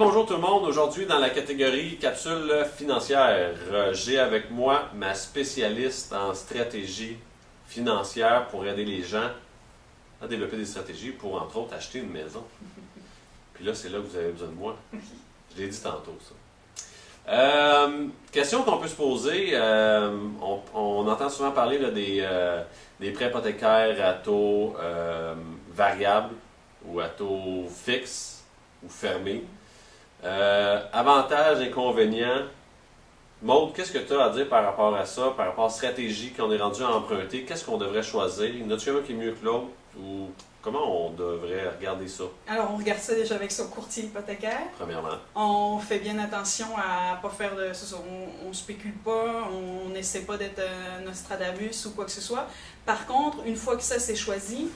bonjour tout le monde. Aujourd'hui, dans la catégorie capsule financière, j'ai avec moi ma spécialiste en stratégie financière pour aider les gens à développer des stratégies pour, entre autres, acheter une maison. Puis là, c'est là que vous avez besoin de moi. Je l'ai dit tantôt, ça. Question qu'on peut se poser, on entend souvent parler là, des prêts hypothécaires à taux variable ou à taux fixe ou fermé. Avantages, inconvénients. Maude, qu'est-ce que tu as à dire par rapport à ça, par rapport à la stratégie qu'on est rendu à emprunter? Qu'est-ce qu'on devrait choisir? Y en a-t-il un qui est mieux que l'autre? Ou comment on devrait regarder ça? Alors, on regarde ça déjà avec son courtier hypothécaire. Premièrement. On fait bien attention à ne pas faire de... On ne spécule pas, on n'essaie pas d'être Nostradamus ou quoi que ce soit. Par contre, une fois que ça c'est choisi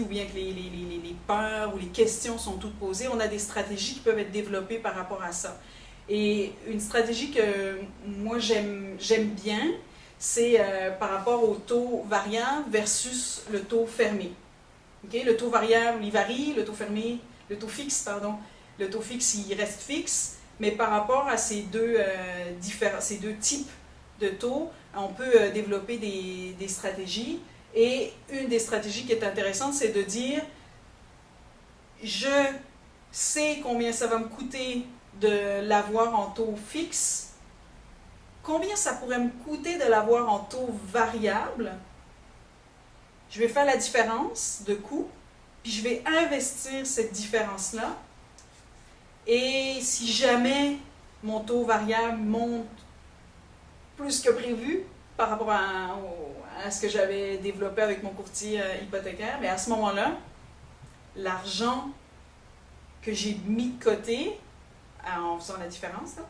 ou bien que les peurs ou les questions sont toutes posées, on a des stratégies qui peuvent être développées par rapport à ça. Et une stratégie que moi j'aime bien, c'est par rapport au taux variable versus le taux fermé. Okay? Le taux variable, il varie, le taux fermé, le taux fixe, pardon. Le taux fixe, il reste fixe, mais par rapport à ces deux types de taux, on peut développer des stratégies. Et une des stratégies qui est intéressante, c'est de dire, je sais combien ça va me coûter de l'avoir en taux fixe, combien ça pourrait me coûter de l'avoir en taux variable, je vais faire la différence de coût, puis je vais investir cette différence-là, et si jamais mon taux variable monte plus que prévu par rapport à ce que j'avais développé avec mon courtier hypothécaire, mais à ce moment-là, l'argent que j'ai mis de côté en faisant la différence, là,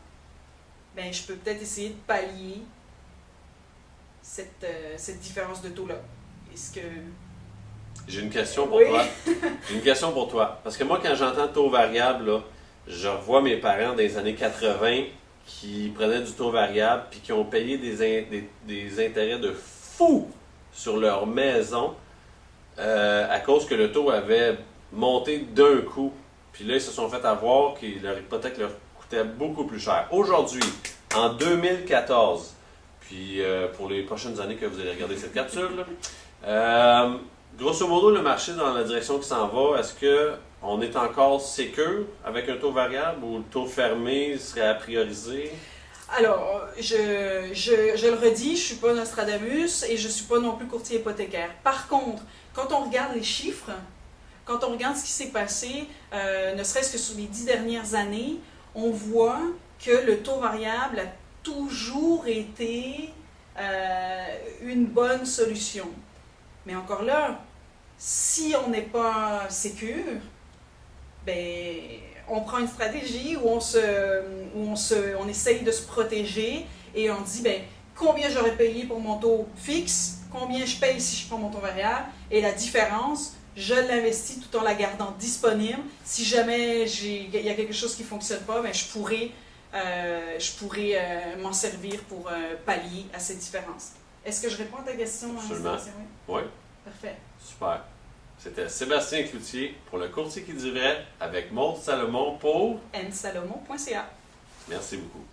ben, je peux peut-être essayer de pallier cette différence de taux-là. Est-ce que... J'ai une question pour toi. J'ai une question pour toi. Parce que moi, quand j'entends taux variable, là, je revois mes parents des années 80 qui prenaient du taux variable puis qui ont payé des intérêts de fou sur leur maison à cause que le taux avait monté d'un coup. Puis là, ils se sont fait avoir que leur hypothèque leur coûtait beaucoup plus cher. Aujourd'hui, en 2014, puis pour les prochaines années que vous allez regarder cette capsule, grosso modo, le marché dans la direction qui s'en va, est-ce qu'on est encore sécure avec un taux variable ou le taux fermé serait à prioriser? Alors, je le redis, je ne suis pas Nostradamus et je ne suis pas non plus courtier hypothécaire. Par contre, quand on regarde les chiffres, quand on regarde ce qui s'est passé, ne serait-ce que sur les 10 dernières années, on voit que le taux variable a toujours été une bonne solution. Mais encore là, si on n'est pas sécure, ben, on prend une stratégie où on essaye de se protéger et on dit, ben, combien j'aurais payé pour mon taux fixe, combien je paye si je prends mon taux variable, et la différence, je l'investis tout en la gardant disponible. Si jamais il y a quelque chose qui ne fonctionne pas, ben, je pourrais m'en servir pour pallier à cette différence. Est-ce que je réponds à ta question? Absolument. Oui. Parfait. Super. C'était Sébastien Cloutier pour le courtier qui dit vrai avec Maude Salomon pour nsalomon.ca. Merci beaucoup.